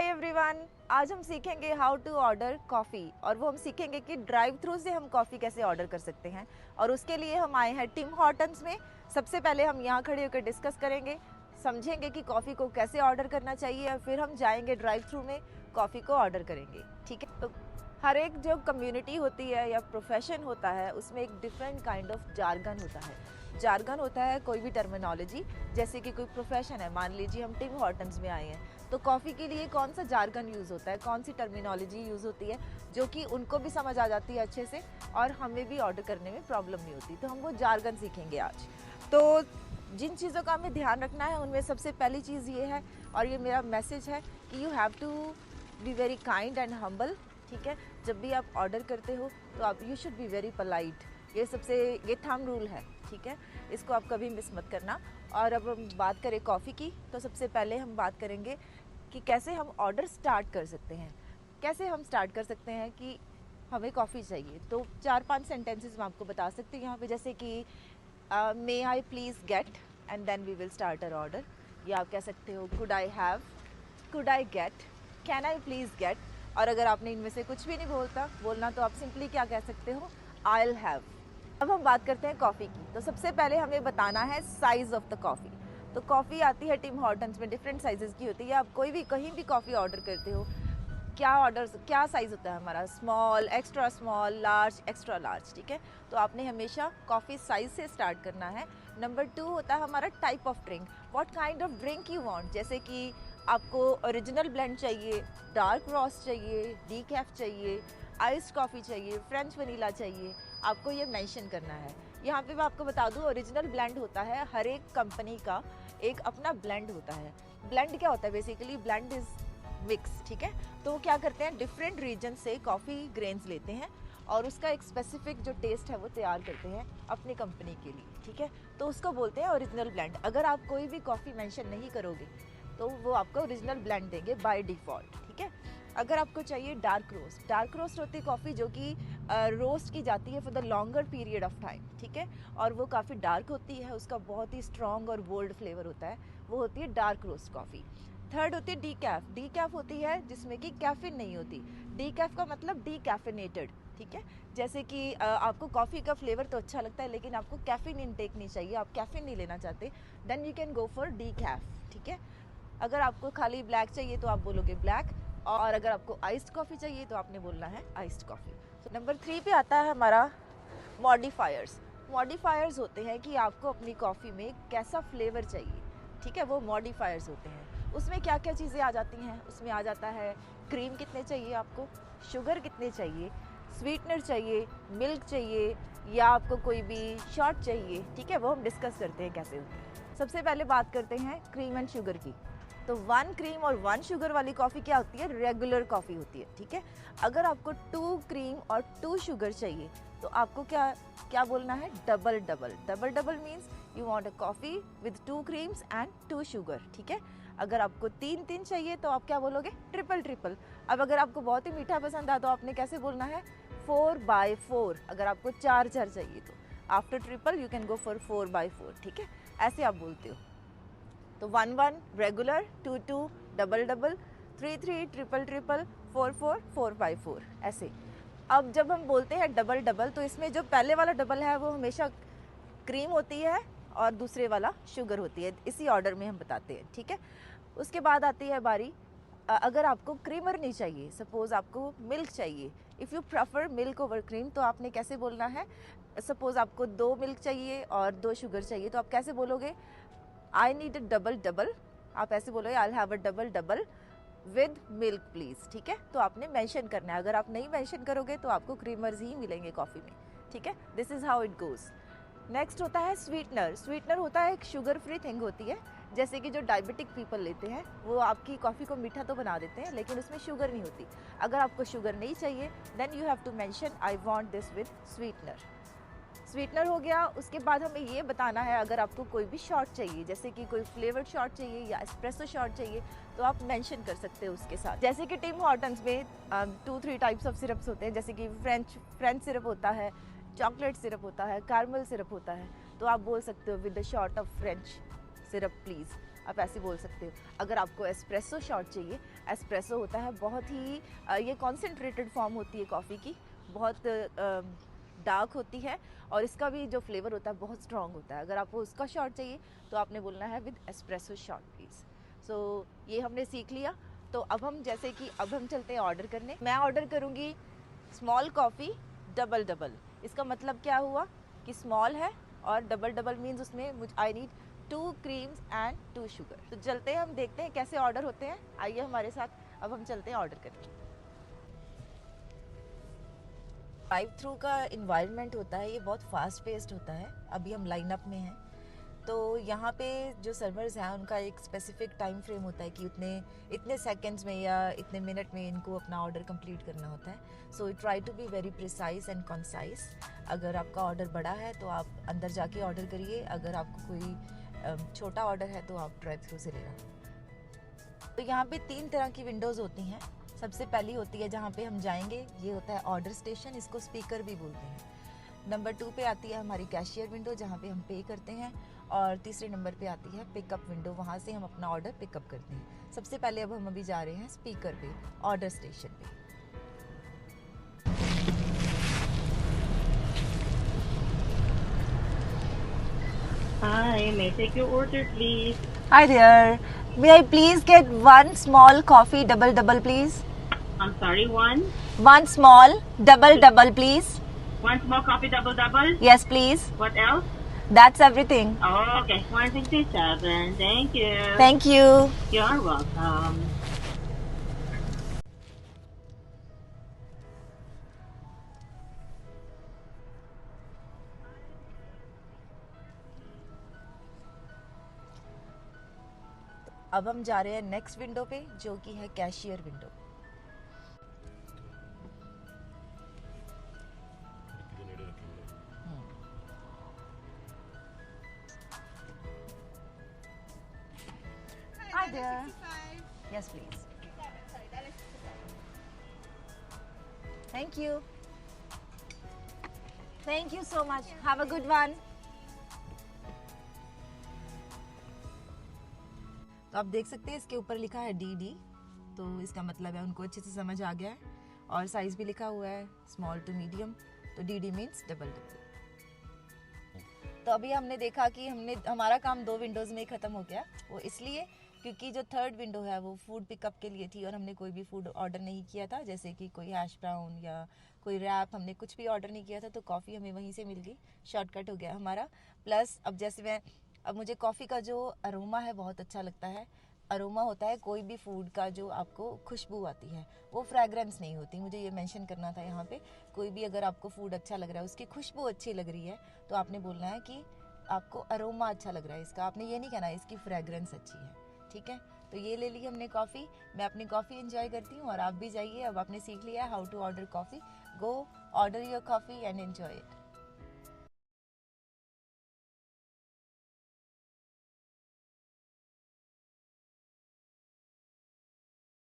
Hi everyone, आज हम सीखेंगे हाउ टू ऑर्डर कॉफ़ी और वो हम सीखेंगे कि ड्राइव थ्रू से हम कॉफ़ी कैसे ऑर्डर कर सकते हैं। और उसके लिए हम आए हैं टिम हॉर्टन्स में। सबसे पहले हम यहाँ खड़े होकर डिस्कस करेंगे, समझेंगे कि कॉफ़ी को कैसे ऑर्डर करना चाहिए और फिर हम जाएंगे ड्राइव थ्रू में कॉफ़ी को ऑर्डर करेंगे। ठीक है, तो हर एक जो कम्युनिटी होती है या प्रोफेशन होता है उसमें एक डिफरेंट काइंड ऑफ जार्गन होता है। जार्गन होता है कोई भी टर्मिनोलॉजी, जैसे कि कोई प्रोफेशन है, मान लीजिए हम टिम हॉर्टन्स में आए हैं तो कॉफ़ी के लिए कौन सा जार्गन यूज़ होता है, कौन सी टर्मिनोलॉजी यूज़ होती है जो कि उनको भी समझ आ जाती है अच्छे से और हमें भी ऑर्डर करने में प्रॉब्लम नहीं होती। तो हम वो जार्गन सीखेंगे आज। तो जिन चीज़ों का हमें ध्यान रखना है उनमें सबसे पहली चीज़ ये है, और ये मेरा मैसेज है कि you have to be very kind and humble. ठीक है, जब भी आप ऑर्डर करते हो तो आप you should be very polite. ये थंब रूल है। ठीक है, इसको आप कभी मिस मत करना। और अब हम बात करें कॉफ़ी की, तो सबसे पहले हम बात करेंगे कि कैसे हम ऑर्डर स्टार्ट कर सकते हैं। कैसे हम स्टार्ट कर सकते हैं कि हमें कॉफ़ी चाहिए, तो 4-5 सेंटेंसेस मैं आपको बता सकती हूँ यहाँ पे, जैसे कि may I please get and then we will start our order. या आप कह सकते हो could I have, could I get, can I please get. और अगर आपने इनमें से कुछ भी नहीं बोलना तो आप सिंपली क्या कह सकते हो, आई विल हैव। अब हम बात करते हैं कॉफ़ी की, तो सबसे पहले हमें बताना है साइज़ ऑफ द कॉफ़ी। तो कॉफ़ी आती है टिम हॉर्टन्स में, डिफरेंट साइजेस की होती है। आप कोई भी कहीं भी कॉफ़ी ऑर्डर करते हो, क्या साइज़ होता है हमारा, small, extra small, large, extra large. ठीक है, तो आपने हमेशा कॉफ़ी साइज़ से स्टार्ट करना है। नंबर 2 होता है हमारा type of drink, what kind of drink you want. जैसे कि आपको ओरिजिनल ब्लेंड चाहिए, डार्क रोस्ट चाहिए, डीकैफ चाहिए, आइस्ड कॉफ़ी चाहिए, फ्रेंच वनीला चाहिए, आपको ये मेंशन करना है। यहाँ पे मैं आपको बता दूँ, ओरिजिनल ब्लेंड होता है, हर एक कंपनी का एक अपना ब्लेंड होता है। ब्लेंड क्या होता है, बेसिकली ब्लेंड इज मिक्स। ठीक है, तो वो क्या करते हैं, डिफरेंट रीजन से कॉफ़ी ग्रेन्स लेते हैं और उसका एक स्पेसिफिक जो टेस्ट है वो तैयार करते हैं अपनी कंपनी के लिए। ठीक है, तो उसको बोलते हैं ओरिजिनल ब्लेंड। अगर आप कोई भी कॉफ़ी मेंशन नहीं करोगे तो वो आपको ओरिजिनल ब्लेंड देंगे बाय डिफ़ॉल्ट। ठीक है, अगर आपको चाहिए डार्क रोस्ट होती है कॉफ़ी जो कि रोस्ट की जाती है for the longer period of time. ठीक है, और वो काफ़ी डार्क होती है, उसका बहुत ही स्ट्रॉन्ग और बोल्ड फ्लेवर होता है, वो होती है डार्क रोस्ट कॉफ़ी। थर्ड होती है डीकैफ। डीकैफ होती है जिसमें कि कैफीन नहीं होती। डीकैफ का मतलब डीकैफिनेटेड। ठीक है, जैसे कि आपको कॉफ़ी का फ्लेवर तो अच्छा लगता है लेकिन आपको कैफीन इनटेक नहीं चाहिए, आप कैफीन नहीं लेना चाहते, then you can go for decaf. ठीक है, अगर आपको खाली ब्लैक चाहिए तो आप बोलोगे ब्लैक, और अगर आपको आइस्ड कॉफ़ी चाहिए तो आपने बोलना है आइस्ड कॉफ़ी। तो नंबर 3 पे आता है हमारा मॉडिफायर्स। मॉडिफायर्स होते हैं कि आपको अपनी कॉफ़ी में कैसा फ्लेवर चाहिए। ठीक है, वो मॉडिफायर्स होते हैं। उसमें क्या क्या चीज़ें आ जाती हैं, उसमें आ जाता है क्रीम कितने चाहिए आपको, शुगर कितने चाहिए, स्वीटनर चाहिए, मिल्क चाहिए, या आपको कोई भी शॉट चाहिए। ठीक है, वो हम डिस्कस करते हैं कैसे होते हैं। सबसे पहले बात करते हैं क्रीम एंड शुगर की। तो 1 क्रीम और 1 शुगर वाली कॉफ़ी क्या होती है, रेगुलर कॉफ़ी होती है। ठीक है, अगर आपको 2 क्रीम और 2 शुगर चाहिए तो आपको क्या बोलना है, double double. Double double means you want a coffee with 2 creams and 2 sugar. ठीक है, अगर आपको 3 चाहिए तो आप क्या बोलोगे, ट्रिपल ट्रिपल। अब अगर आपको बहुत ही मीठा पसंद आ तो आपने कैसे बोलना है, 4/4। अगर आपको 4 चाहिए तो after triple U can go for 4/4। ठीक है, ऐसे आप बोलते हो। तो 1-1 regular, 2-2 double double, 3-3 triple triple, 4-4 4/4 ऐसे। अब जब हम बोलते हैं डबल डबल तो इसमें जो पहले वाला डबल है वो हमेशा क्रीम होती है और दूसरे वाला शुगर होती है, इसी ऑर्डर में हम बताते हैं। ठीक है, उसके बाद आती है बारी, अगर आपको क्रीमर नहीं चाहिए, सपोज़ आपको मिल्क चाहिए, if you prefer milk over cream, तो आपने कैसे बोलना है, सपोज़ आपको 2 मिल्क चाहिए और 2 शुगर चाहिए तो आप कैसे बोलोगे, I need a double double. आप ऐसे बोलोगे, I have a double double with milk please. ठीक है, तो आपने मेंशन करना है। अगर आप नहीं मेंशन करोगे तो आपको क्रीमर्स ही मिलेंगे कॉफ़ी में। ठीक है, this is how it goes. Next होता है स्वीटनर। स्वीटनर होता है एक शुगर फ्री थिंग होती है, जैसे कि जो डायबिटिक पीपल लेते हैं वो आपकी कॉफ़ी को मीठा तो बना देते हैं लेकिन उसमें शुगर नहीं होती। अगर आपको शुगर नहीं चाहिए then you have to mention I want this with sweetener. Sweetener हो गया। उसके बाद हमें ये बताना है, अगर आपको कोई भी शॉट चाहिए, जैसे कि कोई फ्लेवर्ड शॉट चाहिए या एस्प्रेसो शॉट चाहिए, तो आप मेंशन कर सकते हो उसके साथ। जैसे कि टिम हॉर्टन्स में 2-3 टाइप्स ऑफ सिरप्स होते हैं, जैसे कि फ्रेंच सिरप होता है, चॉकलेट सिरप होता है, कैरमल सिरप होता है, तो आप बोल सकते हो with the shot of French syrup please. आप ऐसे बोल सकते हो। अगर आपको एस्प्रेसो शॉट चाहिए, एस्प्रेसो होता है बहुत ही ये कॉन्सेंट्रेटेड फॉर्म होती है कॉफ़ी की, बहुत डार्क होती है और इसका भी जो फ्लेवर होता है बहुत स्ट्रॉन्ग होता है। अगर आपको उसका शॉट चाहिए तो आपने बोलना है विद एस्प्रेसो शॉट प्लीज़। सो ये हमने सीख लिया। तो अब हम जैसे कि अब हम चलते हैं ऑर्डर करने। मैं ऑर्डर करूँगी स्मॉल कॉफ़ी डबल डबल। इसका मतलब क्या हुआ कि स्मॉल है और डबल डबल मीन्स उसमें मुझे I need 2 creams and 2 sugar. तो चलते हैं, हम देखते हैं कैसे ऑर्डर होते हैं। आइए हमारे साथ, अब हम चलते हैं ऑर्डर करने। ड्राइव थ्रू का इन्वायरमेंट होता है ये बहुत फास्ट पेस्ड होता है। अभी हम लाइनअप में हैं, तो यहाँ पे जो सर्वर्स हैं उनका एक स्पेसिफिक टाइम फ्रेम होता है कि इतने सेकंड्स में या इतने मिनट में इनको अपना ऑर्डर कंप्लीट करना होता है। So try to be very precise and concise. अगर आपका ऑर्डर बड़ा है तो आप अंदर जाके ऑर्डर करिए, अगर आपको कोई छोटा ऑर्डर है तो आप ड्राइव थ्रू से लेना। तो यहाँ पे 3 तरह की विंडोज़ होती हैं। सबसे पहली होती है जहाँ पे हम जाएंगे, ये होता है ऑर्डर स्टेशन, इसको स्पीकर भी बोलते हैं। नंबर 2 पे आती है हमारी कैशियर विंडो जहाँ पे हम पे करते हैं, और तीसरे नंबर पे आती है पिकअप विंडो, वहाँ से हम अपना ऑर्डर पिकअप करते हैं। सबसे पहले अब हम अभी जा रहे हैं स्पीकर पे, ऑर्डर स्टेशन पे। Hi, may I take your order, please? Hi there. May I please get one small coffee double please? I'm sorry, one? One small double please? One small coffee double? Yes please. What else? That's everything. Oh, okay, 167. Thank you. Thank you. You're welcome. अब हम जा रहे हैं next window पे जो कि है cashier window. Hi there. Yes, please. Thank you. Thank you so much. Have a good one. तो आप देख सकते हैं इसके ऊपर लिखा है DD, तो इसका मतलब है उनको अच्छे से समझ आ गया है। और साइज भी लिखा हुआ है स्मॉल टू मीडियम, तो DD मीन्स डबल। तो अभी हमने देखा कि हमारा काम 2 विंडोज़ में ही ख़त्म हो गया। वो इसलिए क्योंकि जो थर्ड विंडो है वो फूड पिकअप के लिए थी और हमने कोई भी फूड ऑर्डर नहीं किया था, जैसे कि कोई हैश ब्राउन या कोई रैप, हमने कुछ भी ऑर्डर नहीं किया था। तो कॉफ़ी हमें वहीं से मिल गई, शॉर्टकट हो गया हमारा। प्लस अब मुझे कॉफ़ी का जो अरोमा है बहुत अच्छा लगता है। अरोमा होता है कोई भी फूड का जो आपको खुशबू आती है, वो फ्रेगरेंस नहीं होती। मुझे ये मेंशन करना था यहाँ पे। कोई भी अगर आपको फूड अच्छा लग रहा है, उसकी खुशबू अच्छी लग रही है, तो आपने बोलना है कि आपको अरोमा अच्छा लग रहा है इसका। आपने ये नहीं कहना है इसकी फ्रेगरेंस अच्छी है, ठीक है। तो ये ले ली हमने कॉफ़ी। मैं अपनी कॉफ़ी एंजॉय करती हूँ और आप भी जाइए। अब आपने सीख लिया how to order coffee. Go order your coffee and enjoy it.